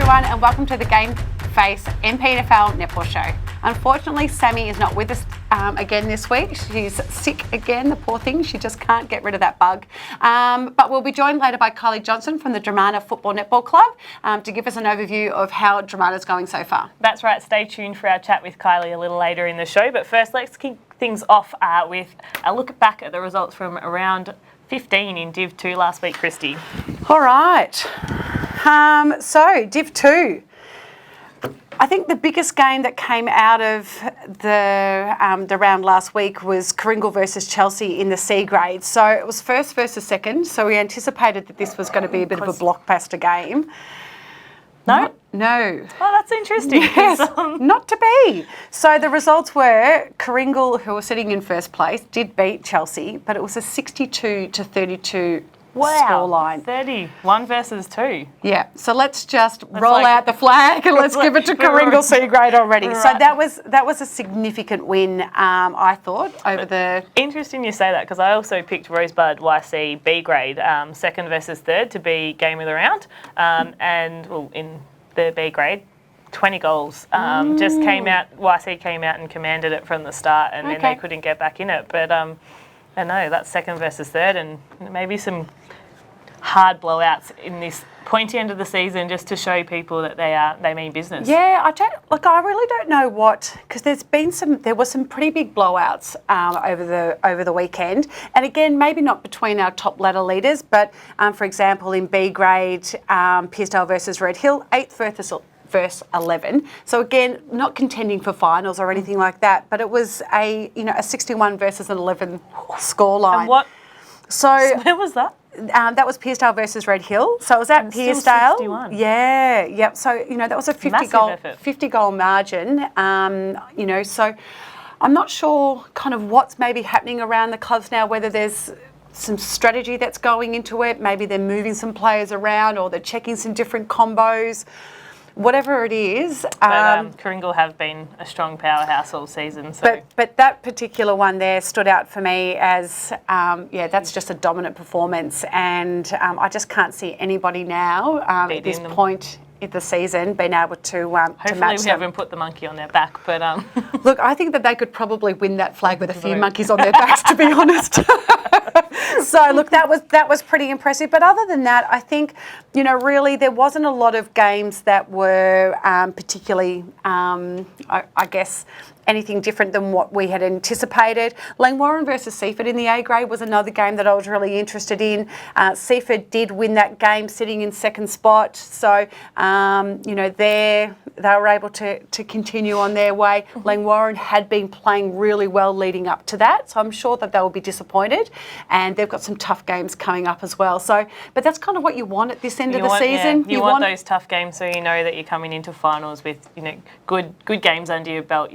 everyone, and welcome to the GameFace MPNFL Netball Show. Unfortunately, Sammy is not with us again this week. She's sick again, the poor thing. She just can't get rid of that bug. But we'll be joined later by Kylie Johnson from the Dramana Football Netball Club to give us an overview of how Dramana's going so far. That's right. Stay tuned for our chat with Kylie a little later in the show. But first, let's kick things off with a look back at the results from around 15 in Div 2 last week, Christy. All right. So, Div 2. I think the biggest game that came out of the round last week was Kringle versus Chelsea in the C grade. So it was first versus second. So we anticipated that this was going to be a bit of a blockbuster game. No? No. Oh, that's interesting. Yes, not to be. So the results were Kringle, who were sitting in first place, did beat Chelsea, but it was a 62-32 scoreline. 31 versus 2. Yeah, so let's just roll out the flag and let's give it to Kringle C grade already. Right. So that was a significant win, I thought, over the... Interesting you say that, because I also picked Rosebud YC B grade, second versus third, to be game of the round. And well, in the B grade, 20 goals. Just came out, YC came out and commanded it from the start, and then they couldn't get back in it. But I know that's second versus third, and maybe some hard blowouts in this pointy end of the season, just to show people that they mean business. Yeah, I really don't know what, because there were some pretty big blowouts over the weekend, and again, maybe not between our top ladder leaders, but for example, in B grade, Pearsdale versus Red Hill, 8th versus 11. So again, not contending for finals or anything like that, but it was a 61 versus an 11 scoreline. And what? So where was that? That was Pearsdale versus Red Hill. So it was at Pearsdale. 61. Yeah, yep. So that was a 50 goal margin. So I'm not sure kind of what's maybe happening around the clubs now, whether there's some strategy that's going into it. Maybe they're moving some players around, or they're checking some different combos. Whatever it is. But Kringle have been a strong powerhouse all season. So. But that particular one there stood out for me as, that's just a dominant performance. And I just can't see anybody now at this point in the season being able to match them. Hopefully we haven't put the monkey on their back. But Look, I think that they could probably win that flag with a few monkeys on their backs, to be honest. So look, that was pretty impressive. But other than that, I think, really there wasn't a lot of games that were particularly, I guess, anything different than what we had anticipated. Langwarrin versus Seaford in the A grade was another game that I was really interested in. Seaford did win that game, sitting in second spot. So, they were able to continue on their way. Langwarrin had been playing really well leading up to that, so I'm sure that they will be disappointed. And they've got some tough games coming up as well. So, but that's kind of what you want at this end of the season. Yeah, you want those tough games, so you know that you're coming into finals with good games under your belt.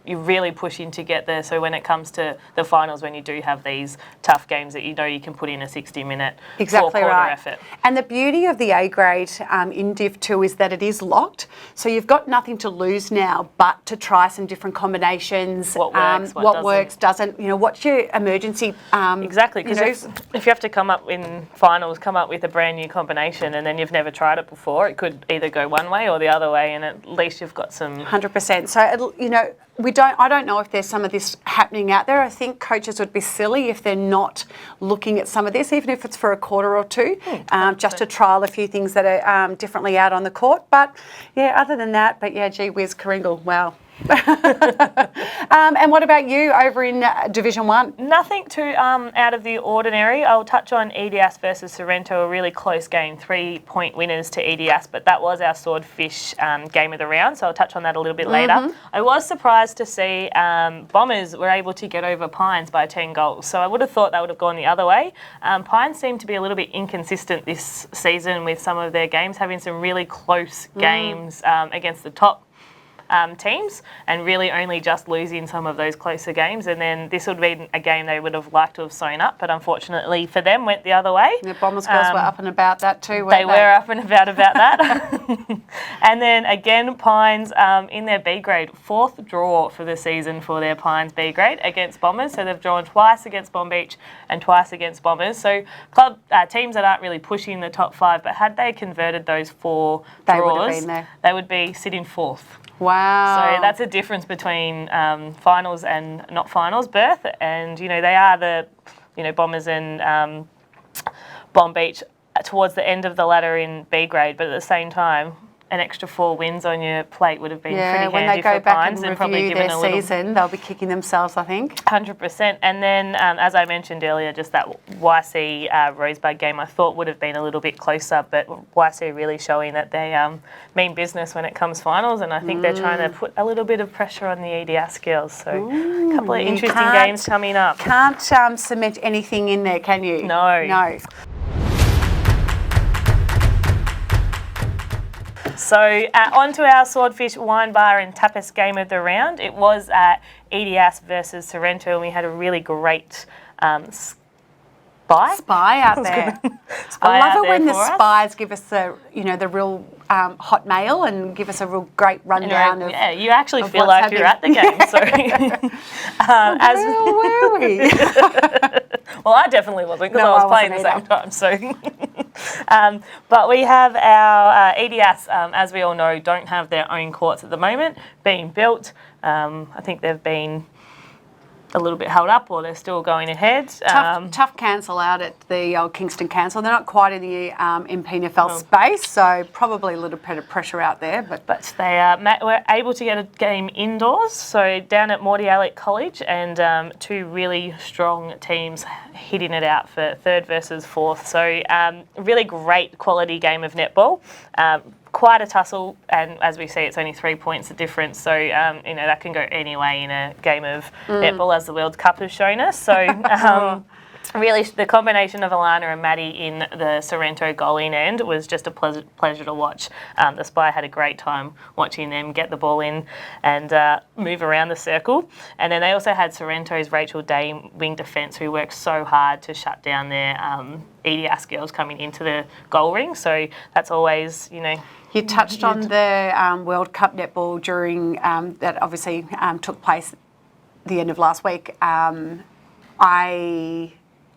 You really pushing to get there. So when it comes to the finals, when you do have these tough games, that you can put in a 60-minute four-quarter effort. And the beauty of the A grade in Div 2 is that it is locked. So you've got nothing to lose now but to try some different combinations. What works, what works, doesn't. What's your emergency? Exactly, because if you have to come up with a brand new combination and then you've never tried it before, it could either go one way or the other way, and at least you've got some... 100%. So, I don't know if there's some of this happening out there. I think coaches would be silly if they're not looking at some of this, even if it's for a quarter or two, just to trial a few things that are differently out on the court. But yeah, other than that, gee whiz, Kringle, wow. And what about you over in Division 1? Nothing too out of the ordinary. I'll touch on EDS versus Sorrento, a really close game, 3-point winners to EDS, but that was our Swordfish game of the round, so I'll touch on that a little bit later. I was surprised to see Bombers were able to get over Pines by 10 goals, so I would have thought that would have gone the other way. Pines seem to be a little bit inconsistent this season with some of their games, having some really close games against the top teams, and really only just losing some of those closer games. And then this would have been a game they would have liked to have sewn up, but unfortunately for them went the other way. The Bombers girls were up and about that too, weren't they? Were up and about that. And then again, Pines in their B grade, 4th draw for the season for their Pines B grade against Bombers. So they've drawn twice against Bomb Beach and twice against Bombers. So club teams that aren't really pushing the top 5, but had they converted those 4 draws, they would be sitting 4th. Wow. So that's a difference between finals and not finals berth. And, they are the, Bombers and Bomb Beach towards the end of the ladder in B grade, but at the same time, an extra 4 wins on your plate would have been pretty handy for Pines. When they go back and probably review their season, they'll be kicking themselves, I think. 100%. And then, as I mentioned earlier, just that YC Rosebud game I thought would have been a little bit closer, but YC really showing that they mean business when it comes finals, and I think they're trying to put a little bit of pressure on the EDS girls. So a couple of interesting games coming up. Can't cement anything in there, can you? No. So on to our Swordfish Wine Bar and Tapas game of the round. It was EDS versus Sorrento, and we had a really great spy out there. I love it when the spies give us the real hot mail and give us a real great rundown of. Yeah, you actually feel like you're at the game. So, where were we? Well, I definitely wasn't because I was playing at the same time. So, but we have our EDS, as we all know, don't have their own courts at the moment being built. I think they've been a little bit held up, or they're still going ahead. Tough cancel out at the old Kingston Council. They're not quite in the MPNFL space, so probably a little bit of pressure out there. But they were able to get a game indoors, so down at Mordialloc College, and 2 really strong teams hitting it out for 3rd versus 4th. So really great quality game of netball. Quite a tussle, and as we see, it's only 3 points the difference. So, that can go any way in a game of netball, as the World Cup has shown us. So, really, the combination of Alana and Maddie in the Sorrento goaling end was just a pleasure to watch. The Spy had a great time watching them get the ball in and move around the circle. And then they also had Sorrento's Rachel Day wing defence, who worked so hard to shut down their EDS girls coming into the goal ring. So that's always, You touched on the World Cup netball during that obviously took place the end of last week. I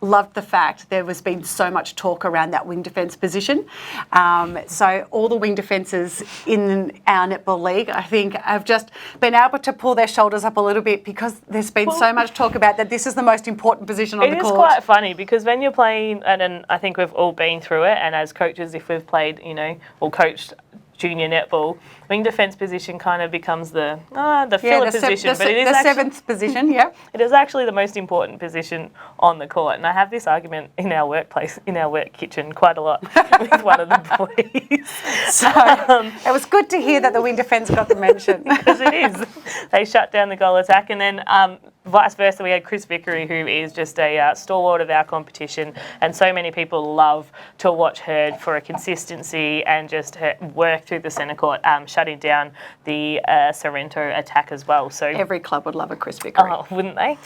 loved the fact there was been so much talk around that wing defence position. So all the wing defences in our netball league, I think, have just been able to pull their shoulders up a little bit, because there's been so much talk about that this is the most important position on the court. It is quite funny, because when you're playing, and I think we've all been through it, and as coaches, if we've played, or coached junior netball, wing defence position kind of becomes the filler position, but it is the actually 7th position. Yeah, it is actually the most important position on the court. And I have this argument in our workplace, in our work kitchen, quite a lot with one of the boys. So it was good to hear that the wing defence got the mention, because it is. They shut down the goal attack, and then vice versa, we had Chris Vickery, who is just a stalwart of our competition, and so many people love to watch her for a consistency and just her work through the centre court, shutting down the Sorrento attack as well. So every club would love a Chris Vickery. Oh, wouldn't they?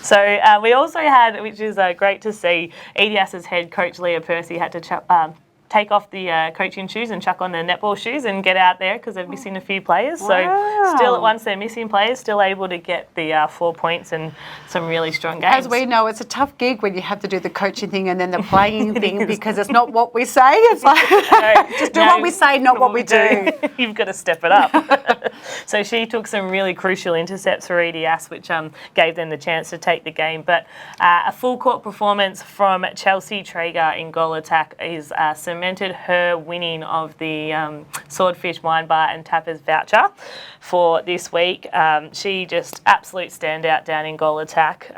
So we also had, which is great to see, EDS's head coach Leah Percy had to take off the coaching shoes and chuck on the netball shoes and get out there, because they're missing a few players. Wow. So still, once they're missing players, still able to get the 4 points and some really strong games. As we know, it's a tough gig when you have to do the coaching thing and then the playing thing, because it's not what we say. It's like, just do what we say, not what we do. You've got to step it up. So she took some really crucial intercepts for EDS, which gave them the chance to take the game. But a full court performance from Chelsea Traeger in goal attack is cemented her winning of the Swordfish Wine Bar and Tapas voucher for this week. She just absolute standout down in goal attack.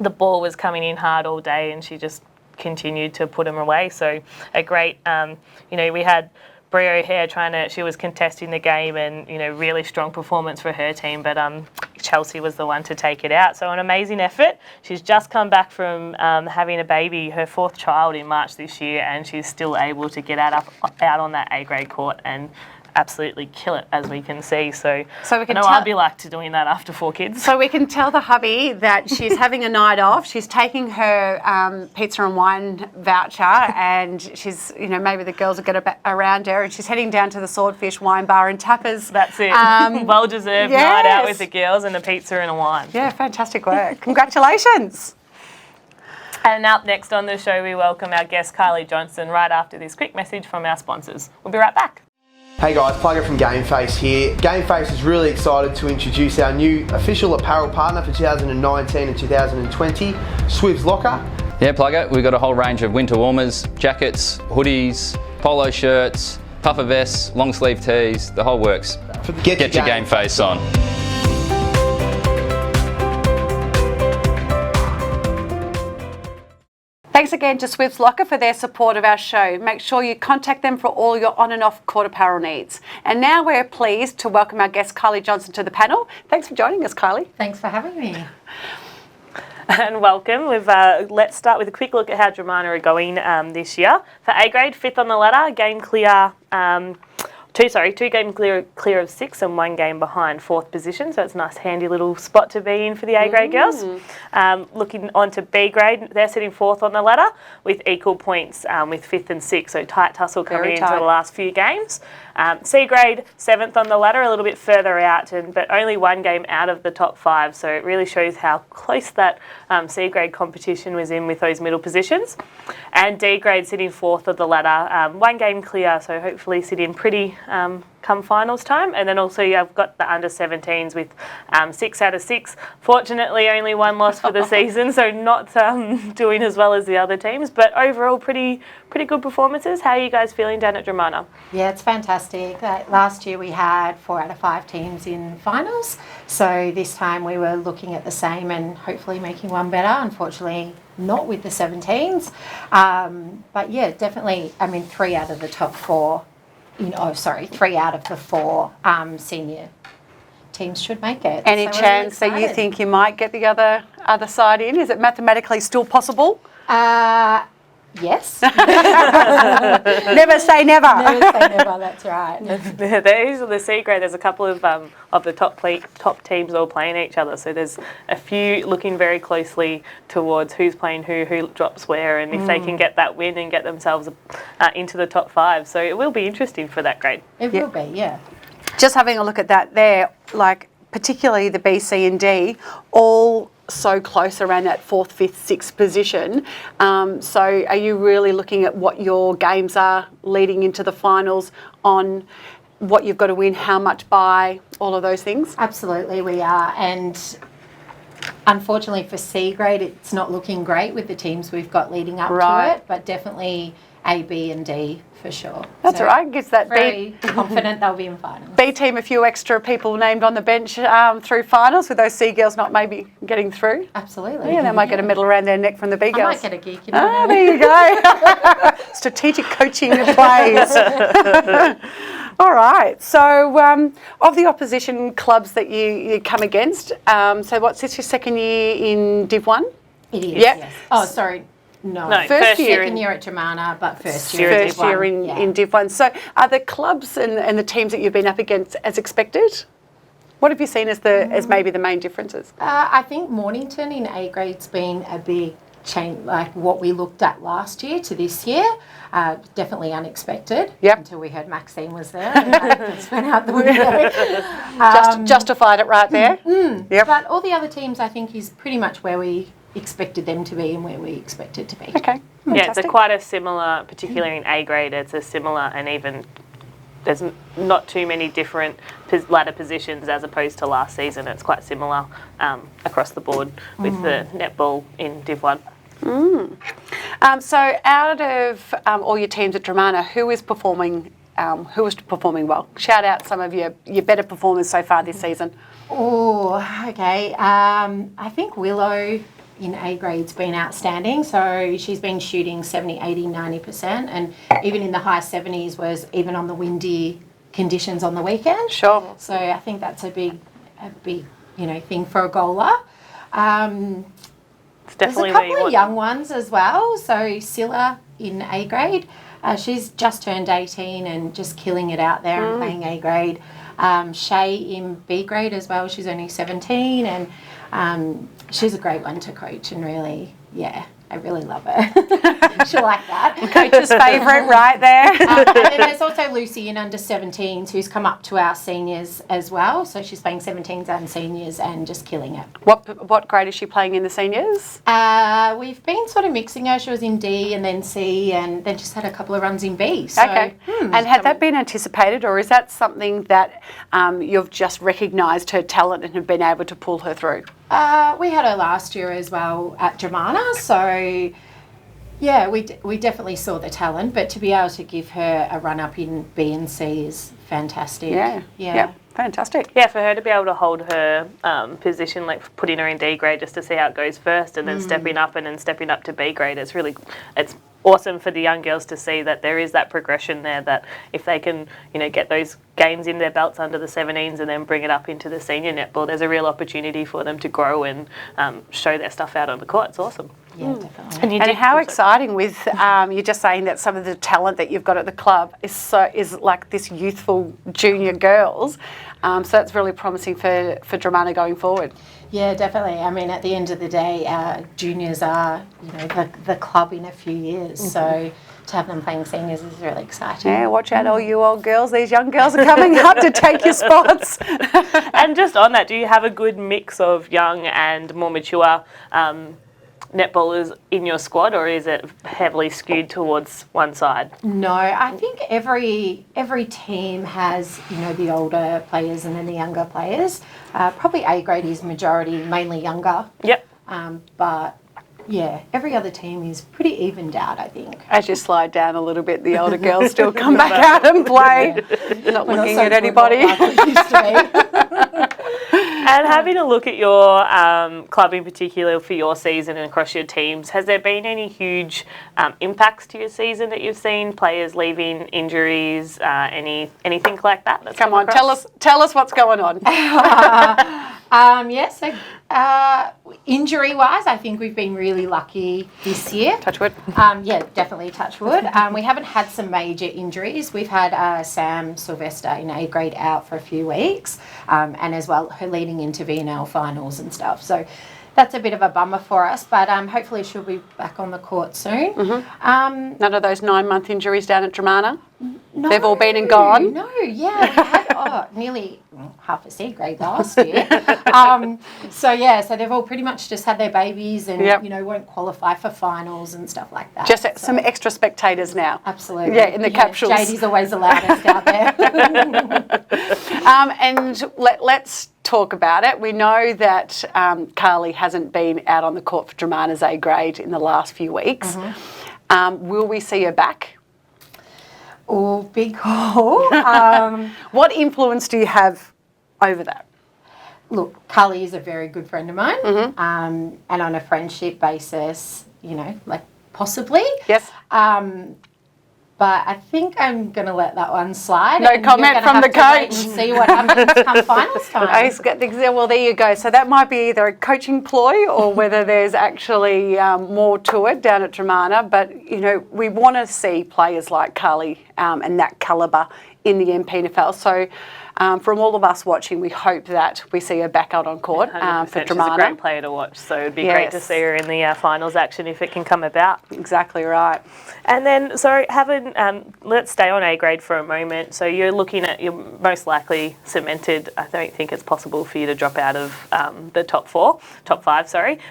The ball was coming in hard all day, and she just continued to put them away. So a great, we had Brie O'Hare she was contesting the game, and really strong performance for her team, but Chelsea was the one to take it out. So an amazing effort. She's just come back from having a baby, her 4th child in March this year, and she's still able to get out on that A grade court and absolutely kill it, as we can see. So we can I know I'd be like to doing that after 4 kids. So we can tell the hubby that she's having a night off. She's taking her pizza and wine voucher, and she's, maybe the girls will get around her, and she's heading down to the Swordfish Wine Bar and Tappers. That's it. Well-deserved night out with the girls and a pizza and a wine. Yeah, fantastic work. Congratulations. And up next on the show, we welcome our guest, Kylie Johnson, right after this quick message from our sponsors. We'll be right back. Hey guys, Plugger from GameFace here. GameFace is really excited to introduce our new official apparel partner for 2019 and 2020, Swiv's Locker. Yeah, Plugger, we've got a whole range of winter warmers, jackets, hoodies, polo shirts, puffer vests, long sleeve tees, the whole works. Get your GameFace on. Thanks again to Swiv's Locker for their support of our show. Make sure you contact them for all your on and off court apparel needs. And now we're pleased to welcome our guest Kylie Johnson to the panel. Thanks for joining us, Kylie. Thanks for having me. And welcome. Let's start with a quick look at how Dramana are going this year. For A grade, 5th on the ladder, game clear. Two games clear of 6 and 1 game behind 4th position. So it's a nice handy little spot to be in for the A grade girls. Looking on to B grade, they're sitting 4th on the ladder with equal points with 5th and 6th. So tight tussle coming into the last few games. C grade, 7th on the ladder, a little bit further out, but only 1 game out of the top 5. So it really shows how close that C grade competition was in with those middle positions. And D grade sitting 4th of the ladder, 1 game clear, so hopefully sitting pretty come finals time. And then also you've got the under 17s with 6 out of 6. Fortunately, only 1 loss for the season, so not doing as well as the other teams, but overall pretty good performances. How are you guys feeling down at Dramana? Yeah, it's fantastic. Last year we had 4 out of 5 teams in finals, so this time we were looking at the same and hopefully making one better. Unfortunately, not with the 17s, but yeah, definitely. 3 out of the top 4. 3 out of the 4 senior teams should make it. Any chance that you think you might get the other side in? Is it mathematically still possible? Yes. Never say never. Never say never, that's right. There is the C grade. There's a couple of the top teams all playing each other. So there's a few looking very closely towards who's playing who drops where, and if they can get that win and get themselves into the top 5. So it will be interesting for that grade. It will be, yeah. Just having a look at that there, particularly the B, C and D, all so close around that 4th, 5th, 6th position. So are you really looking at what your games are leading into the finals on what you've got to win, how much by, all of those things? Absolutely, we are. And unfortunately for C grade, it's not looking great with the teams we've got leading up to it, but definitely A, B and D for sure. That's all right. Gives that very confident they'll be in finals. B team a few extra people named on the bench through finals, with those C girls not maybe getting through. Absolutely. Yeah, they might get a medal around their neck from the B girls. I might get a gig. There you go. Strategic coaching plays. All right. So, of the opposition clubs that you come against, so what's this, your second year in Div 1? It is. Yep. Yes. Oh, sorry. No, first year second year at Dramana, but first year in Div 1. So are the clubs and the teams that you've been up against as expected? What have you seen as maybe the main differences? I think Mornington in A grade's been a big change, like what we looked at last year to this year. Definitely unexpected. Yep. Until we heard Maxine was there. And that just went out the window. Justified it right there. Yep. But all the other teams, I think, is pretty much where we expected them to be and where we expected to be. Okay. Yeah, it's quite a similar, particularly in A grade, it's a similar, and even there's not too many different ladder positions as opposed to last season. It's quite similar across the board with the netball in Div 1. So out of all your teams at Dramana, who is performing well? Shout out some of your better performers so far this season. Oh, okay. I think Willow in A grade's been outstanding. So she's been shooting 70, 80, 90%, and even in the high 70s was even on the windy conditions on the weekend. Sure. So I think that's a big thing for a goaler. It's definitely there's a couple of young ones as well. So Scylla in A grade, She's just turned 18 and just killing it out there and playing A grade. Shay in B grade as well. She's only 17 and she's a great one to coach and really, I really love her. She'll like that. Coach's favourite right there. And then there's also Lucy in under 17s who's come up to our seniors as well. So she's playing 17s and seniors and just killing it. What grade is she playing in the seniors? We've been sort of mixing her. She was in D and then C and then just had a couple of runs in B. So, Okay. And had that been anticipated, or is that something that you've just recognised her talent and have been able to pull her through? We had her last year as well at Dramana, so yeah, we definitely saw the talent, but to be able to give her a run up in B and C is fantastic. Yeah. Fantastic. Yeah, for her to be able to hold her position, like putting her in D grade just to see how it goes first, and then stepping up and then stepping up to B grade, it's awesome for the young girls to see that there is that progression there, that if they can, get those games in their belts under the 17s and then bring it up into the senior netball, there's a real opportunity for them to grow and show their stuff out on the court. It's awesome. Yeah, definitely. And how exciting with you're just saying that some of the talent that you've got at the club is like this youthful junior girls. So that's really promising for Dramana going forward. Yeah, definitely. I mean, at the end of the day, our juniors are, the club in a few years. So to have them playing seniors is really exciting. Yeah, watch out, all you old girls. These young girls are coming up to take your spots. And just on that, do you have a good mix of young and more mature netballers in your squad, or is it heavily skewed towards one side? No, I think every team has, the older players and then the younger players. Probably A grade is majority, mainly younger. Yep. But yeah, every other team is pretty evened out, I think. As you slide down a little bit, the older girls still come back out and play. Not looking at anybody. And having a look at your club in particular for your season and across your teams, has there been any huge impacts to your season that you've seen? Players leaving, injuries, anything like that? Come on, tell us what's going on. Injury-wise, I think we've been really lucky this year. Touch wood. Yeah, definitely touch wood. We haven't had some major injuries. We've had Sam Sylvester in A grade out for a few weeks, and as well her leading into VNL finals and stuff. So that's a bit of a bummer for us, but hopefully she'll be back on the court soon. None of those 9-month injuries down at Dramana? No, they've all been and gone? No, yeah. We had nearly half a C grade last year. So they've all pretty much just had their babies and, won't qualify for finals and stuff like that. Just some extra spectators now. Absolutely. Yeah, in the capsules. JD's always the loudest out there. And let's talk about it. We know that Carly hasn't been out on the court for Dramana's A grade in the last few weeks. Will we see her back? Oh, big call. What influence do you have over that? Look, Carly is a very good friend of mine, and on a friendship basis, possibly. Yes. But I think I'm going to let that one slide. No comment from the coach. And see what happens come finals time. Well, there you go. So that might be either a coaching ploy or whether there's actually more to it down at Dramana. But, we want to see players like Carly and that calibre in the MPNFL. So from all of us watching, we hope that we see her back out on court for Dramana. She's a great player to watch, so it'd be great to see her in the finals action if it can come about. Exactly right. And then, let's stay on A grade for a moment. So you're most likely cemented. I don't think it's possible for you to drop out of the top five.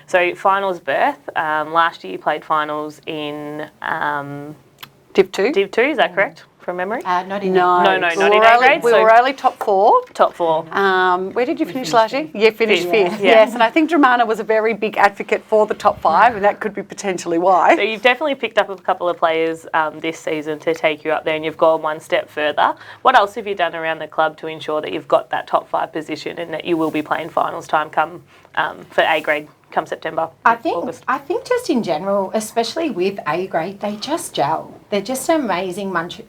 So finals berth. Last year you played finals in Div 2. Div 2, is that correct? From memory? Not in not in A grade. We were only top 4. Top 4. Where did you finish last year? Yeah, finished fifth. Yeah. Yes, and I think Dramana was a very big advocate for the top 5, and that could be potentially why. So you've definitely picked up a couple of players this season to take you up there, and you've gone one step further. What else have you done around the club to ensure that you've got that top 5 position and that you will be playing finals time come for A grade? Come September, August. I think just in general, especially with A grade, they just gel. They're just an amazing bunch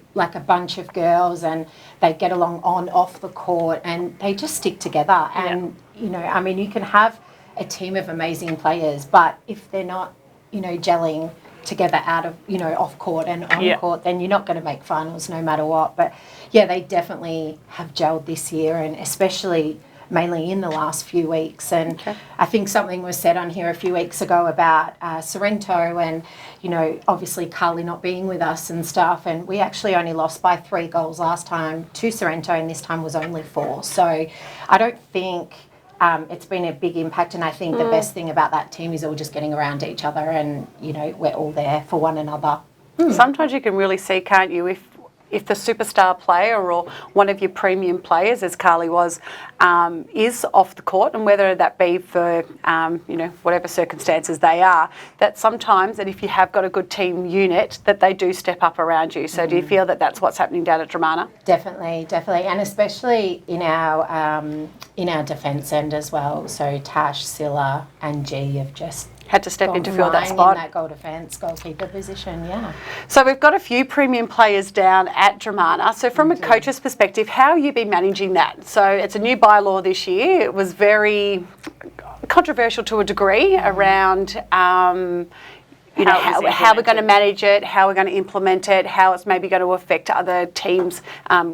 of girls, and they get along on, off the court, and they just stick together. And you can have a team of amazing players, but if they're not, gelling together out of, off court and on court, then you're not going to make finals no matter what. But yeah, they definitely have gelled this year, and especially mainly in the last few weeks. And I think something was said on here a few weeks ago about Sorrento and, obviously Carly not being with us and stuff. And we actually only lost by 3 goals last time to Sorrento, and this time was only 4. So I don't think it's been a big impact. And I think the best thing about that team is all just getting around each other, and, we're all there for one another. Sometimes you can really see, can't you, if the superstar player or one of your premium players, as Carly was, is off the court, and whether that be for, whatever circumstances they are, that sometimes, and if you have got a good team unit, that they do step up around you. So do you feel that that's what's happening down at Dramana? Definitely. And especially in our defence end as well. So Tash, Scylla and G have just had to step in to fill that spot. In that goal defence, goalkeeper position, So we've got a few premium players down at Dramana. So from a coach's perspective, how have you been managing that? So it's a new bylaw this year. It was very controversial to a degree around, how we're going to manage it, how we're going to implement it, how it's maybe going to affect other teams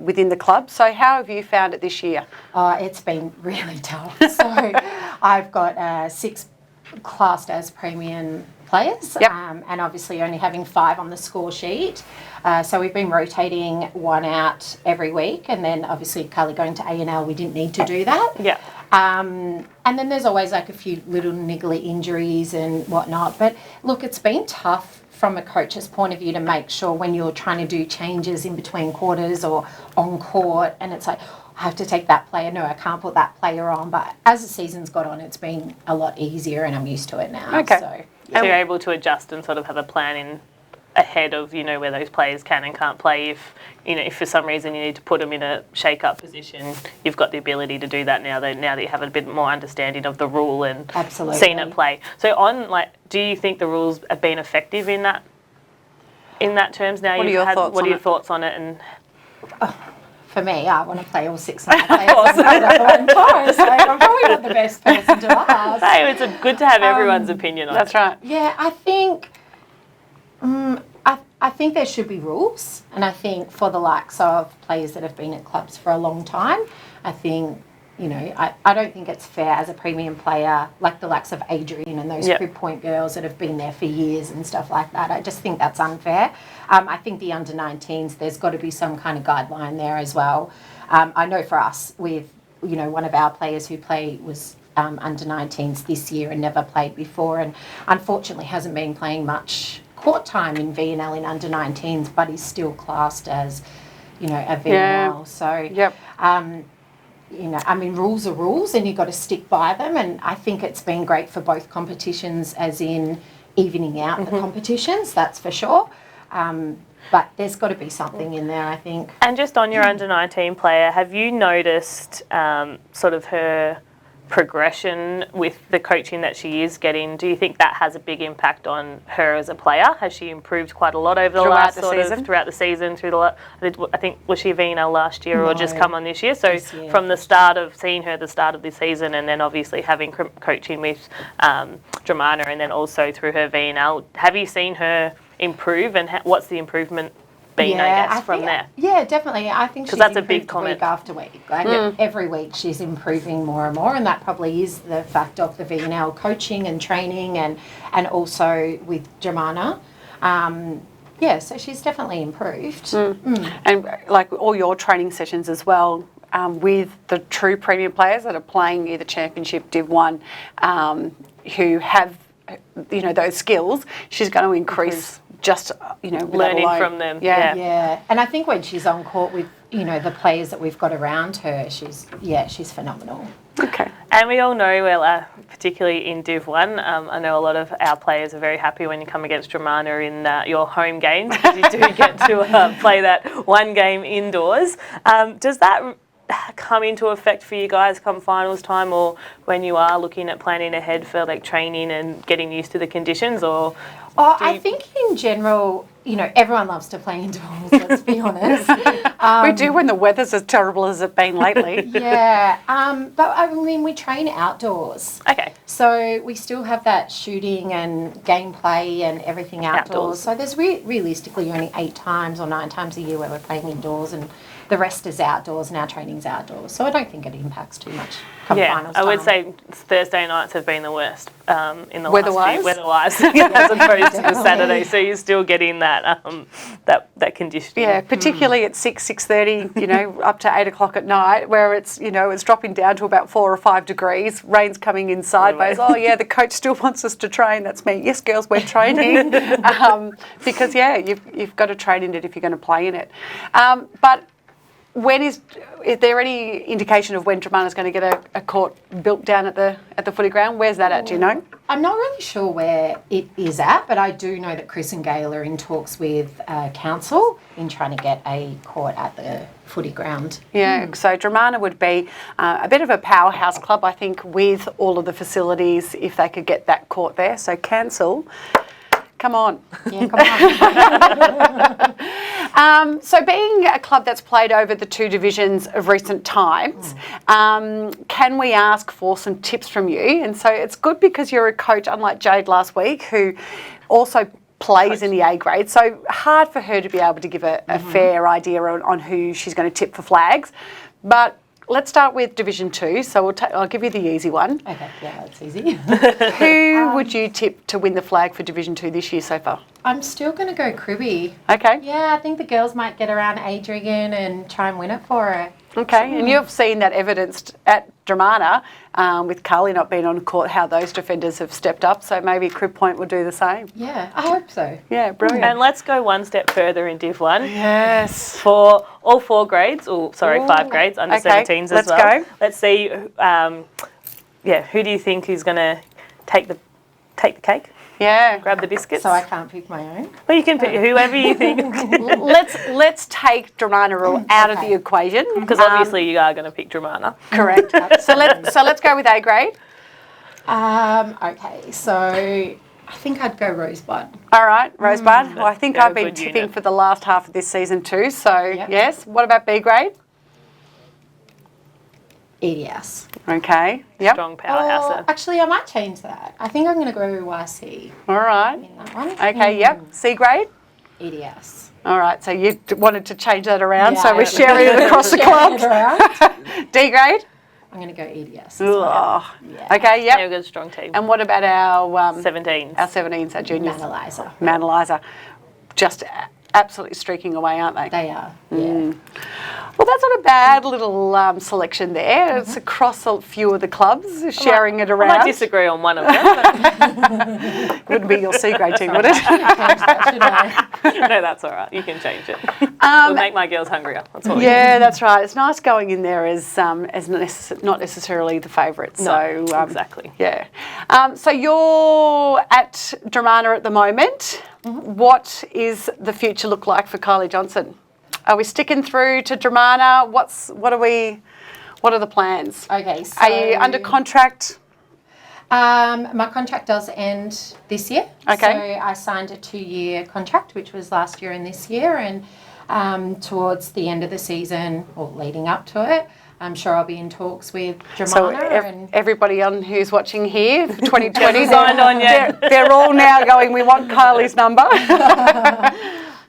within the club. So how have you found it this year? It's been really tough. So I've got 6 classed as premium players, and obviously only having 5 on the score sheet. So we've been rotating 1 out every week, and then obviously Carly going to A&L, we didn't need to do that. And then there's always like a few little niggly injuries and whatnot. But look, it's been tough from a coach's point of view to make sure when you're trying to do changes in between quarters or on court, and it's like, I have to take that player. No, I can't put that player on. But as the season's got on, it's been a lot easier, and I'm used to it now. Okay. So you're able to adjust and sort of have a plan in ahead of, where those players can and can't play. If for some reason you need to put them in a shake-up position, you've got the ability to do that now that you have a bit more understanding of the rule and seen it play. So do you think the rules have been effective in that terms now? What are your thoughts on it? And for me, I want to play all 6 of my players at one time, so I'm probably not the best person to ask. Hey, it's good to have everyone's opinion on it. That's right. Yeah, I think I think there should be rules, and I think for the likes of players that have been at clubs for a long time, I think, I don't think it's fair as a premium player, like the likes of Adrian and those crib point girls that have been there for years and stuff like that. I just think that's unfair. I think the under-19s, there's got to be some kind of guideline there as well. I know for us, with, one of our players who was under-19s this year and never played before, and unfortunately hasn't been playing much court time in VNL in under-19s, but he's still classed as, a VNL. So, rules are rules, and you've got to stick by them. And I think it's been great for both competitions, as in evening out the competitions, that's for sure. But there's got to be something in there, I think. And just on your under-19 player, have you noticed sort of her progression with the coaching that she is getting? Do you think that has a big impact on her as a player? Has she improved quite a lot over the last throughout the season? I think, was she VNL last year or just come on this year? So from the start of seeing her, the start of the season, and then obviously having coaching with Dramana, and then also through her VNL, have you seen her improve, and what's the improvement been, I guess, from there? Yeah, definitely. I think she's that's a big comment. Week after week. Every week she's improving more and more, and that probably is the fact of the VNL coaching and training, and also with Dramana. So she's definitely improved. And like all your training sessions as well, with the true premium players that are playing either Championship, Div 1, who have, those skills, she's going to increase just, learning from them. Yeah. And I think when she's on court with, the players that we've got around her, she's phenomenal. Okay. And we all know, particularly in Div 1, I know a lot of our players are very happy when you come against Dramana in your home games, because you do get to play that one game indoors. Does that come into effect for you guys come finals time, or when you are looking at planning ahead for training and getting used to the conditions? Or I think in general, everyone loves to play indoors, let's be honest. We do when the weather's as terrible as it's been lately. But we train outdoors. Okay. So we still have that shooting and gameplay and everything outdoors. So there's realistically only 8 times or 9 times a year where we're playing indoors, and the rest is outdoors, and our training's outdoors. So I don't think it impacts too much. Finals I would time. say Thursday nights have been the worst in the Weather-wise? last few weather-wise, as opposed to the Saturday. So you're still getting that that conditioning. Yeah, particularly at 6:30, up to 8 o'clock at night, where it's it's dropping down to about 4 or 5 degrees. Rain's coming in sideways. Oh yeah, the coach still wants us to train. That's me. Yes, girls, we're training because you've got to train in it if you're going to play in it. But when is there any indication of when Dramana's going to get a court built down at the footy ground? Where's that at? Do you know? I'm not really sure where it is at, but I do know that Chris and Gail are in talks with council in trying to get a court at the footy ground. Yeah, so Dramana would be a bit of a powerhouse club, I think, with all of the facilities if they could get that court there. So council, come on. Yeah, come on. So being a club that's played over the 2 divisions of recent times, can we ask for some tips from you? And so it's good because you're a coach, unlike Jade last week, who also plays in the A grade. So hard for her to be able to give a fair idea on who she's going to tip for flags. But let's start with Division 2. So I'll give you the easy one. Okay, yeah, that's easy. Who would you tip to win the flag for Division 2 this year so far? I'm still going to go Cribby. Okay. Yeah, I think the girls might get around Adrian and try and win it for her. Okay, and you've seen that evidenced at Dramana with Carly not being on court, how those defenders have stepped up. So maybe Crib Point will do the same. Yeah, I hope so. Yeah, brilliant. And let's go one step further in Div 1. Yes. For all 4 grades, 5 grades, under 17s as let's well. go. Let's see, who do you think is going to take the cake? Yeah. Grab the biscuits? So I can't pick my own? Well, you can pick whoever you think. Let's take Dramana out of the equation. Because obviously you are going to pick Dramana. Correct. so let's go with A grade. Okay, so I think I'd go Rosebud. All right, Rosebud. Well, I think they're I've a been good tipping unit. for the last half of this season too. So Yep. yes. What about B grade? EDS. Okay. Yep. Strong powerhouse. Oh, actually, I might change that. I think I'm going to go YC All right. in that one. Okay. Yep. C grade. EDS. All right. So you wanted to change that around. Yeah, so we're I- sharing it across the Sharing it club. around. D grade. I'm going to go EDS. as well. Oh. Yeah. Okay. They're a Yep. good strong team. And what about our 17s. Our 17s, our juniors? Manalizer. Mount Eliza. Just absolutely streaking away, aren't they? They are. Yeah. Well, that's not a bad little selection there. It's across a few of the clubs, sharing it I around. might disagree on one of them. But Wouldn't be your C grade team, would it? Should I? no, that's all right. You can change it. It'll make my girls hungrier. That's all. Yeah, that's right. It's nice going in there as not necessarily the favourite. No, So exactly. Yeah. So you're at Dramana at the moment. What is the future look like for Kylie Johnson? Are we sticking through to Dramana? What are the plans? Okay, so... Are you under contract? My contract does end this year. Okay. So I signed a 2-year contract, which was last year and this year, and towards the end of the season, or leading up to it, I'm sure I'll be in talks with Dramana. So and everybody on who's watching here, 2020, signed on yet. they're all now going, we want Kylie's number.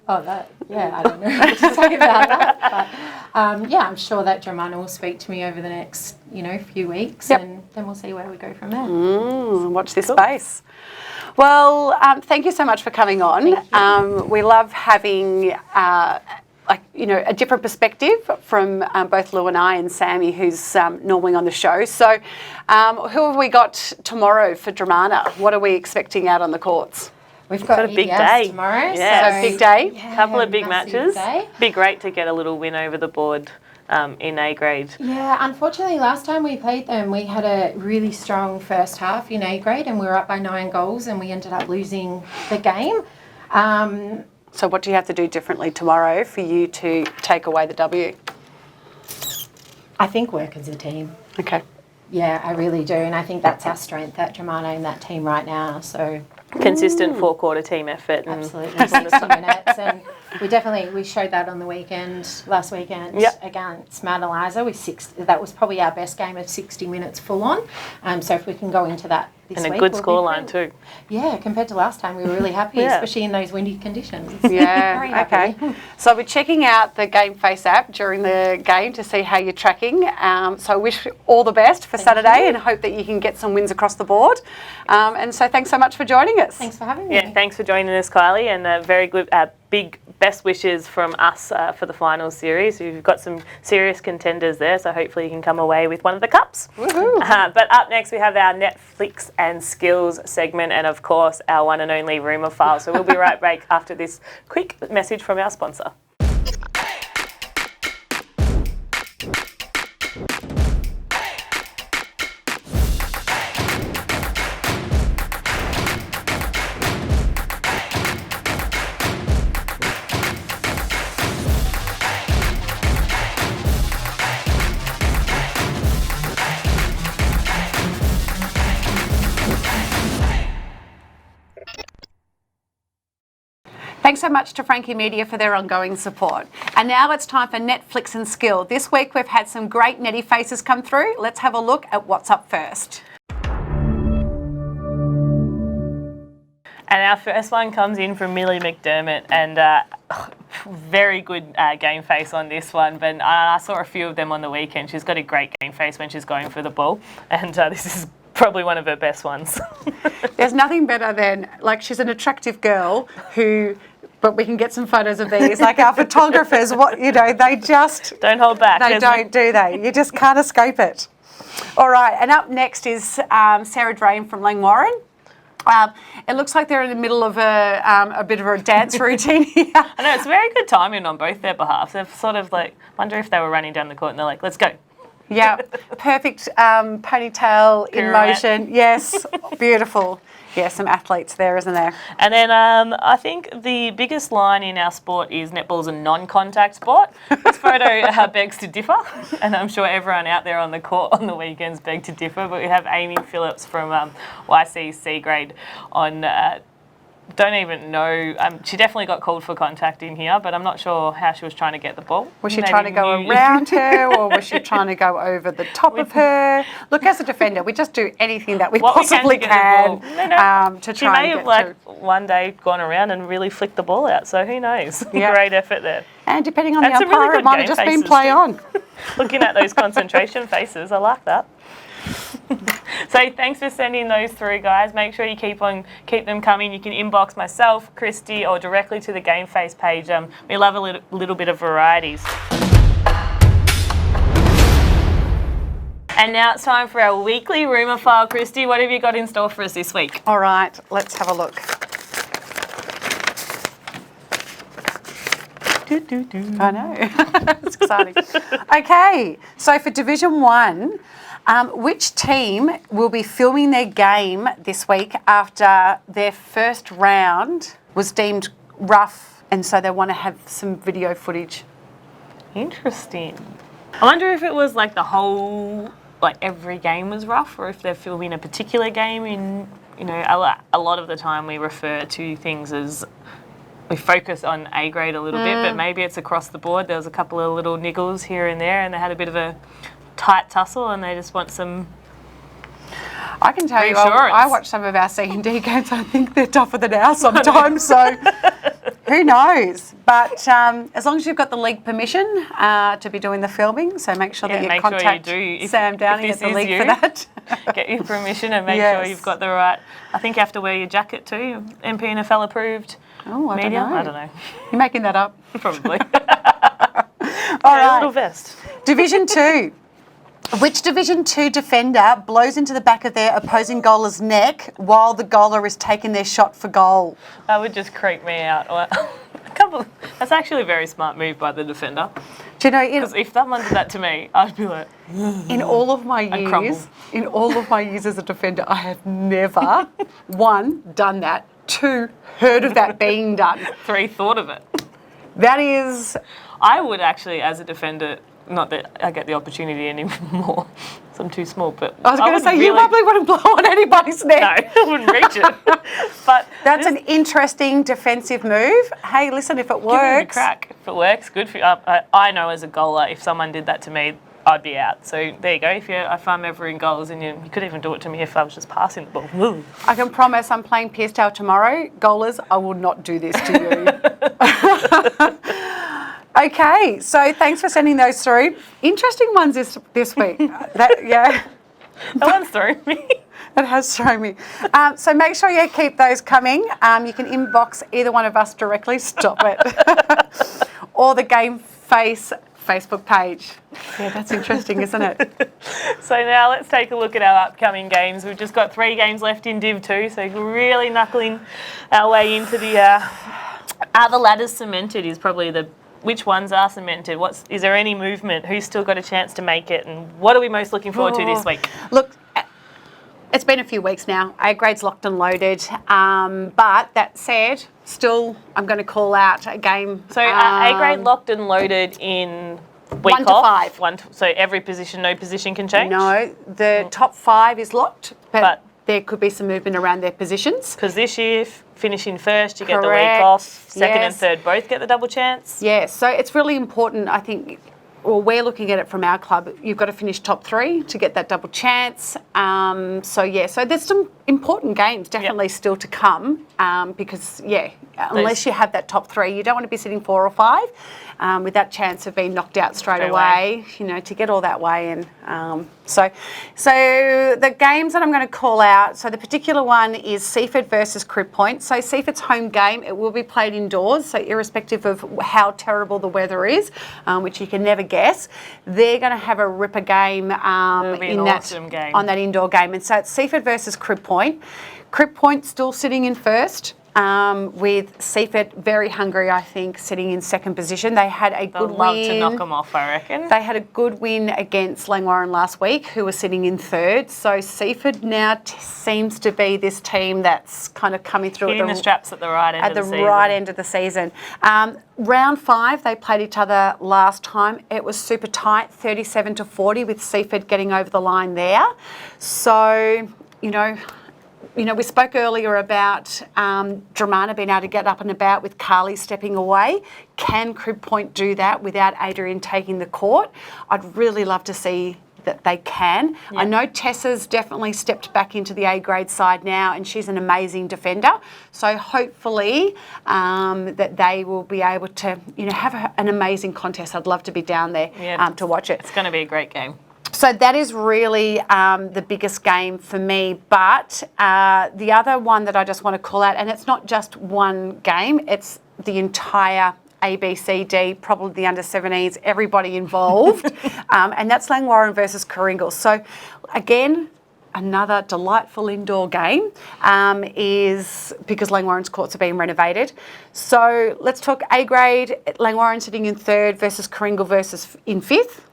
I don't know what to say about that. But I'm sure that Dramana will speak to me over the next, few weeks, Yep. and then we'll see where we go from there. Watch this space. Well, thank you so much for coming on. We love having a different perspective from both Lou and I and Sammy, who's normally on the show. So who have we got tomorrow for Dramana? What are we expecting out on the courts? We've got a big EDS day. tomorrow. Yeah. So big day. Yeah, Couple of big massive matches. day. Be great to get a little win over the board in A grade. Yeah, unfortunately, last time we played them, we had a really strong first half in A grade, and we were up by 9 goals, and we ended up losing the game. So what do you have to do differently tomorrow for you to take away the W? I think work as a team. Okay. Yeah, I really do, and I think that's our strength at Dramana and that team right now. So Consistent 4-quarter team effort. And absolutely, 60 minutes. and we showed that on the weekend, last weekend against Mount Eliza with that was probably our best game of 60 minutes full on. So if we can go into that this week. And a good scoreline too. Yeah, compared to last time, we were really happy, especially in those windy conditions. Yeah, Very happy. okay. So we're checking out the GameFace app during the game to see how you're tracking. So I wish you all the best for Saturday and hope that you can get some wins across the board. And so thanks so much for joining us. Thanks for having me. Yeah, thanks for joining us, Kylie, and very good, big best wishes from us for the finals series. We've got some serious contenders there, so hopefully you can come away with one of the cups. Woohoo. But up next we have our Netflix and skills segment, and of course our one and only rumour file. So we'll be right back after this quick message from our sponsor. Thanks so much to Frankie Media for their ongoing support. And now it's time for Netflix and Skill. This week we've had some great netty faces come through. Let's have a look at what's up first. And our first one comes in from Millie McDermott, and very good game face on this one. But I saw a few of them on the weekend. She's got a great game face when she's going for the ball, and this is probably one of her best ones. There's nothing better than, like, she's an attractive girl who, but we can get some photos of these. Like our photographers, they just don't hold back. They don't, do they? You just can't escape it. All right, and up next is Sarah Drain from Langwarren. It looks like they're in the middle of a bit of a dance routine here. I know, it's very good timing on both their behalves. They've sort of wonder if they were running down the court and they're like, let's go. Yeah, perfect ponytail in motion. Yes, beautiful. Yeah, some athletes there, isn't there? And then I think the biggest line in our sport is netball's a non-contact sport. This photo begs to differ, and I'm sure everyone out there on the court on the weekends beg to differ, but we have Amy Phillips from YC C grade on... don't even know. She definitely got called for contact in here, but I'm not sure how she was trying to get the ball. Was she trying to go around her, or was she trying to go over the top of her? Look, as a defender, we just do anything that we possibly can to try and get to. One day gone around and really flicked the ball out, so who knows? Yeah. Great effort there. And depending on the umpire, it might have just been play on. Looking at those concentration faces, I like that. So thanks for sending those through, guys. Make sure you keep them coming. You can inbox myself, Christy, or directly to the GameFace page. We love a little bit of varieties. And now it's time for our weekly rumour file. Christy, what have you got in store for us this week? All right, let's have a look. I know. It's exciting. Okay, so for Division 1, which team will be filming their game this week after their first round was deemed rough, and so they want to have some video footage? Interesting. I wonder if it was like the whole, like every game was rough, or if they're filming a particular game in, a lot of the time we refer to things as, we focus on A grade a little bit, but maybe it's across the board. There was a couple of little niggles here and there, and they had a bit of a tight tussle, and they just want some. I can tell you, I watch some of our C&D games. I think they're tougher than ours sometimes. So who knows? But as long as you've got the league permission to be doing the filming, so make sure that you contact Sam Downing at the league for that. Get your permission and make sure you've got the right. I think you have to wear your jacket too. MPNFL approved. Oh, I don't know. I don't know. You're making that up. Probably. All right. A little vest. Division 2. Which Division 2 defender blows into the back of their opposing goaler's neck while the goaler is taking their shot for goal? That would just creep me out. That's actually a very smart move by the defender. Do you know, because if someone did that to me, I'd be like, in all of my years as a defender, I have never, 1, done that, 2, heard of that being done. 3, thought of it. That is... I would actually, as a defender, not that I get the opportunity anymore, so I'm too small, but I was going to would say, you probably wouldn't blow on anybody's neck. No, I wouldn't reach it. But That's an interesting defensive move. Hey, listen, if it give it a works... crack. If it works, good for you. I know as a goaler, if someone did that to me, I'd be out. So there you go. If I'm ever in goals, and you could even do it to me if I was just passing the ball. Woo. I can promise I'm playing Pearcedale tomorrow. Goalers, I will not do this to you. Okay, so thanks for sending those through. Interesting ones this week. That one's thrown me. It has thrown me. So make sure you keep those coming. You can inbox either one of us directly. Stop it. Or the GameFace Facebook page. Yeah, that's interesting, isn't it? So now let's take a look at our upcoming games. We've just got 3 games left in Div 2, so we're really knuckling our way into the... Are the ladders cemented is probably the... Which ones are cemented? Is there any movement? Who's still got a chance to make it? And what are we most looking forward to this week? Look, it's been a few weeks now. A grade's locked and loaded. But that said, still, I'm going to call out a game. So A grade locked and loaded in week 1 to off? 5. So every position, no position can change? No, the top 5 is locked, but there could be some movement around their positions. Because this year, finishing first, you get the week Correct. off. Second and Yes. third both get the double chance. Yeah, so it's really important, I think, well, we're looking at it from our club. You've got to finish top 3 to get that double chance. So there's some important games definitely still to come because, unless you have that top 3, you don't want to be sitting 4 or 5 with that chance of being knocked out straight away, to get all that way in. So the games that I'm going to call out, so the particular one is Seaford versus Crib Point. So Seaford's home game, it will be played indoors, so irrespective of how terrible the weather is, which you can never guess, they're going to have a ripper game on that indoor game. And so it's Seaford versus Crib Point. Crib Point still sitting in first. With Seaford very hungry, I think, sitting in second position. They had a good win. They'll love to knock them off, I reckon. They had a good win against Langwarrin last week, who were sitting in third. So Seaford now seems to be this team that's kind of coming through hitting the straps at the right end of the season. Round 5, they played each other last time. It was super tight, 37-40, with Seaford getting over the line there. So, we spoke earlier about Dramana being able to get up and about with Carly stepping away. Can Crib Point do that without Adrian taking the court? I'd really love to see that they can. Yeah. I know Tessa's definitely stepped back into the A grade side now, and she's an amazing defender. So hopefully that they will be able to, have an amazing contest. I'd love to be down there to watch it. It's going to be a great game. So that is really the biggest game for me. But the other one that I just want to call out, and it's not just one game, it's the entire A, B, C, D, probably the under-17s, everybody involved. And that's Langwarrin versus Coringal. So again, another delightful indoor game is because Langwarrin's courts are being renovated. So let's talk A grade, Langwarrin sitting in third versus Coringal versus in fifth.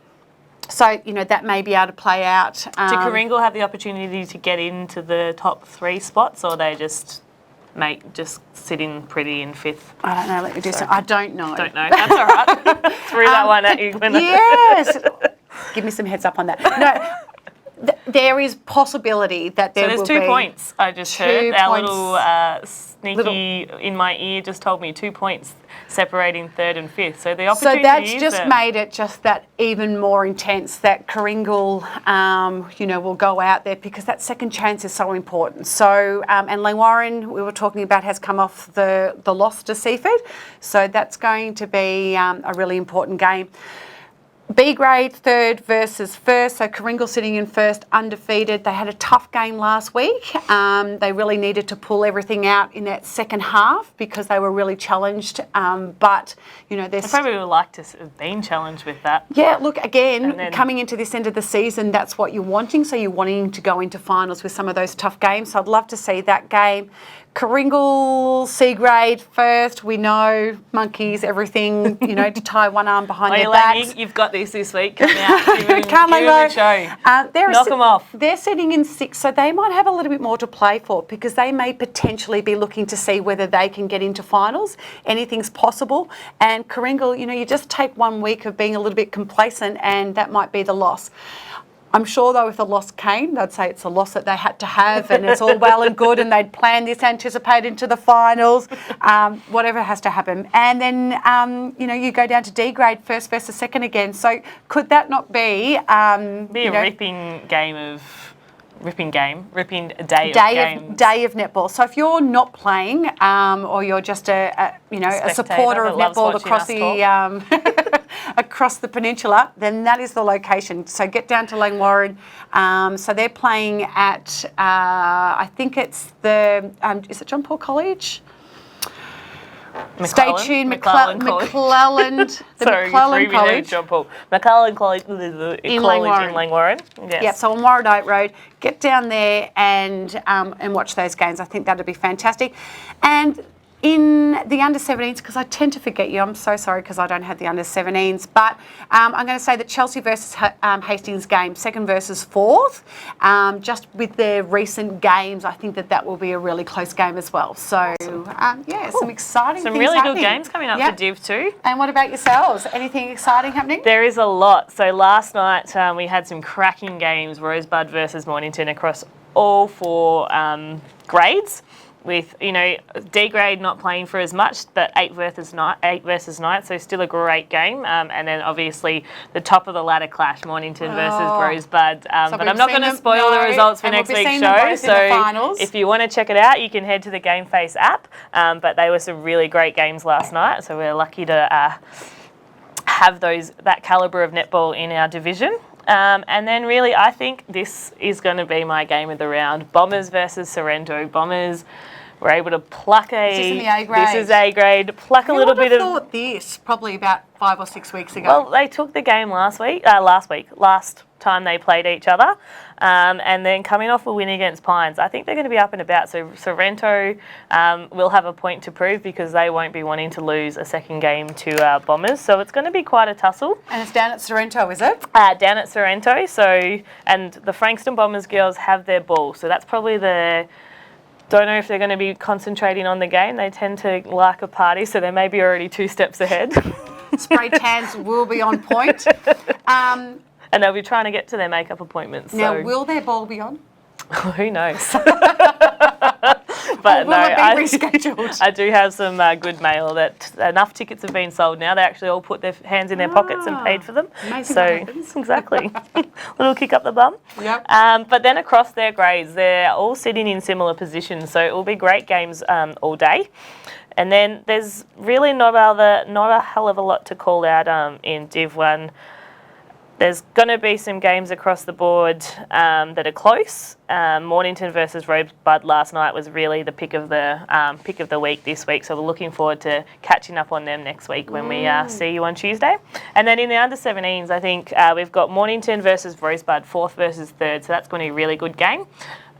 So, that may be able to play out. Do Coringal have the opportunity to get into the top 3 spots, or they just sit in pretty in fifth? I don't know. Let me do some. I don't know. Don't know. That's all right. Threw that one at you. Yes. Give me some heads up on that. No, there is possibility that there will be. So there's 2 points. I just heard our little sneaky in my ear just told me 2 points separating third and fifth. So the opportunity. So that's just made it just that even more intense that Coringal, will go out there because that second chance is so important. So and Langwarrin, we were talking about, has come off the loss to Seaford. So that's going to be a really important game. B grade, third versus first. So Coringal sitting in first, undefeated. They had a tough game last week. They really needed to pull everything out in that second half because they were really challenged. But, I probably would like to have been challenged with that. Yeah, look, again, coming into this end of the season, that's what you're wanting. So you're wanting to go into finals with some of those tough games. So I'd love to see that game. Coringal, C grade first. We know monkeys, everything. To tie one arm behind their backs. You've got this week. Come out. Can't let go. Show. Knock them off. They're sitting in 6th, so they might have a little bit more to play for because they may potentially be looking to see whether they can get into finals. Anything's possible. And Coringal, you just take 1 week of being a little bit complacent, and that might be the loss. I'm sure, though, if the loss came, they'd say it's a loss that they had to have and it's all well and good and they'd plan this, anticipate into the finals, whatever has to happen. And then, you go down to D grade, first versus second again. So could that not be... a ripping day of games. Day of netball. So if you're not playing or you're just a supporter of netball across the peninsula, then that is the location. So get down to Langwarrin. So they're playing at, I think it's is it John Paul College? Stay tuned, McClelland. Sorry, McClelland College. John Paul. McClelland College in Langwarrin. Yes. Yeah, so on Warradite Road, get down there and watch those games. I think that'd be fantastic. And in the under-17s, because I tend to forget you, I'm so sorry because I don't have the under-17s, but I'm going to say that Chelsea versus Hastings game, 2nd versus 4th, just with their recent games, I think that will be a really close game as well. So, some exciting Some things really happening. good games coming up for Div 2. And what about yourselves? Anything exciting happening? There is a lot. So last night we had some cracking games, Rosebud versus Mornington across all 4 grades. With D grade not playing for as much, but 8 versus 9, so still a great game. And then obviously the top of the ladder clash, Mornington versus Rosebud. But I'm not going to spoil the results for next week's show. So if you want to check it out, you can head to the GameFace app. But they were some really great games last night, so we're lucky to have that calibre of netball in our division. And then really, I think this is going to be my game of the round. Bombers versus Sorrento. Bombers were able to pluck This is in the A grade. This is A grade. Pluck a little bit of... I thought this probably about 5 or 6 weeks ago. Well, they took the game last time they played each other. And then coming off a win against Pines, I think they're going to be up and about. So Sorrento will have a point to prove because they won't be wanting to lose a second game to Bombers. So it's going to be quite a tussle. And it's down at Sorrento, is it? Down at Sorrento. So, and the Frankston Bombers girls have their ball. So that's probably don't know if they're going to be concentrating on the game. They tend to like a party, so they may be already 2 steps ahead. Spray tans will be on point. And they'll be trying to get to their makeup appointments. Now, will their ball be on? Who knows? But will it be rescheduled? I do have some good mail that enough tickets have been sold now. They actually all put their hands in their pockets and paid for them. Amazing. So exactly, little kick up the bum. Yep. But then across their grades, they're all sitting in similar positions. So it will be great games all day. And then there's really not a hell of a lot to call out in Div 1. There's going to be some games across the board that are close. Mornington versus Rosebud last night was really the pick of the week this week. So we're looking forward to catching up on them next week when we see you on Tuesday. And then in the under-17s, I think we've got Mornington versus Rosebud, 4th versus 3rd. So that's going to be a really good game.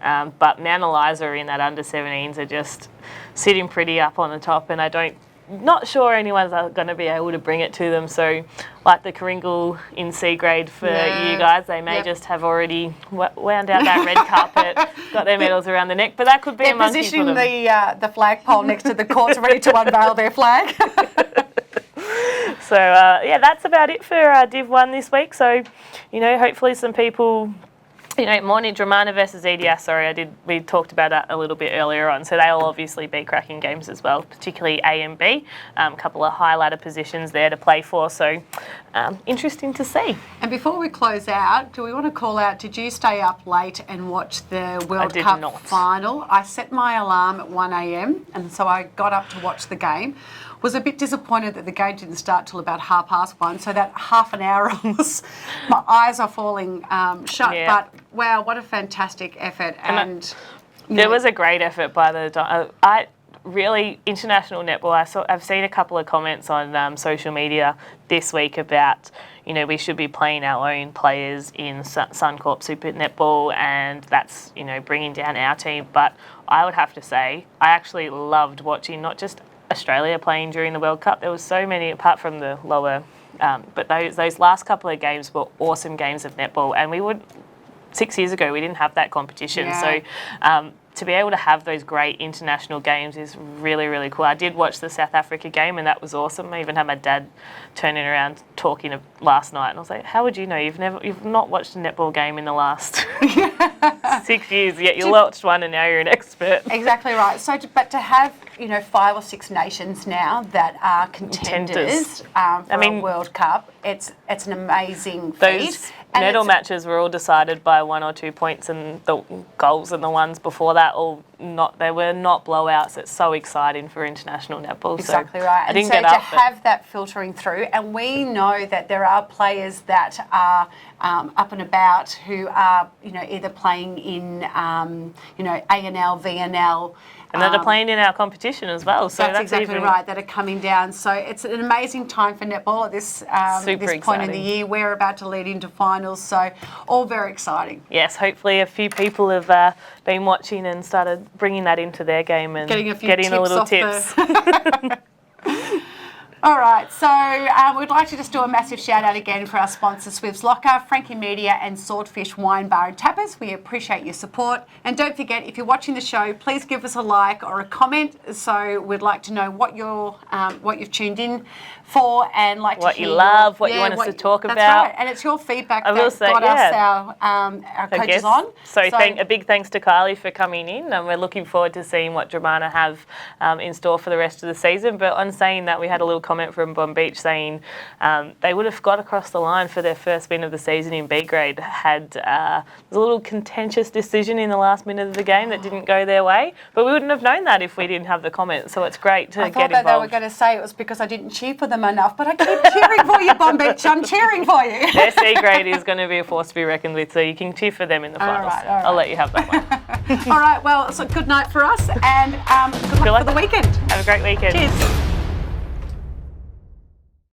But Mount Eliza in that under-17s are just sitting pretty up on the top, and not sure anyone's going to be able to bring it to them. So like the Coringal in C grade for you guys, they may just have already wound out that red carpet, got their medals around the neck, but that could be a monkey for them. They're positioning the flagpole next to the courts ready to unveil their flag. So that's about it for Div 1 this week. So, hopefully some people... Morning Dramana versus EDS, we talked about that a little bit earlier on. So they'll obviously be cracking games as well, particularly A and B. A couple of high ladder positions there to play for. So interesting to see. And before we close out, do we want to call out, did you stay up late and watch the World Cup final? I set my alarm at 1 a.m. and so I got up to watch the game. Was a bit disappointed that the game didn't start till about 1:30, so that half an hour my eyes are falling shut. Yeah. But wow, what a fantastic effort! And there was a great effort by the. Really, international netball. I've seen a couple of comments on social media this week about, we should be playing our own players in Suncorp Super Netball, and that's, bringing down our team. But I would have to say, I actually loved watching not just Australia playing during the World Cup. There was so many, apart from the lower, but those last couple of games were awesome games of netball, and 6 years ago we didn't have that competition. Yeah. So to be able to have those great international games is really, really cool. I did watch the South Africa game, and that was awesome. I even had my dad turning around talking last night, and I was like, "How would you know? You've not watched a netball game in the last 6 years, yet you watched one, and now you're an expert." Exactly right. So, but to have 5 or 6 nations now that are contenders for a World Cup, it's an amazing feat. Those medal matches were all decided by 1 or 2 points, and the goals and the ones before that they were not blowouts. It's so exciting for international netball. Exactly right. I didn't and so get up, to have that filtering through, and we know that there are players that are up and about who are either playing in ANL, VNL. And that are playing in our competition as well. So that's exactly right, that are coming down. So it's an amazing time for netball at this point in the year. We're about to lead into finals, so all very exciting. Yes, hopefully a few people have been watching and started bringing that into their game and getting a little tips. All right, so we'd like to just do a massive shout out again for our sponsors, Swifts Locker, Frankie Media and Swordfish Wine Bar and Tappers. We appreciate your support. And don't forget, if you're watching the show, please give us a like or a comment. So we'd like to know what you've tuned in for, and what you love, what you want us to talk about. That's right, and it's your feedback that got us our coaches on. So a big thanks to Kylie for coming in, and we're looking forward to seeing what Dramana have in store for the rest of the season. But on saying that, we had a little comment from Bomb Beach saying they would have got across the line for their first win of the season in B grade had a little contentious decision in the last minute of the game that didn't go their way, but we wouldn't have known that if we didn't have the comment. So it's great to get involved. I thought that they were going to say it was because I didn't cheer for them enough, but I keep cheering for you, Bomb Beach. I'm cheering for you. Their C grade is going to be a force to be reckoned with, so you can cheer for them in the finals. All right. I'll let you have that one. All right, well, it's a good night for us, and good luck for the weekend. Have a great weekend. Cheers.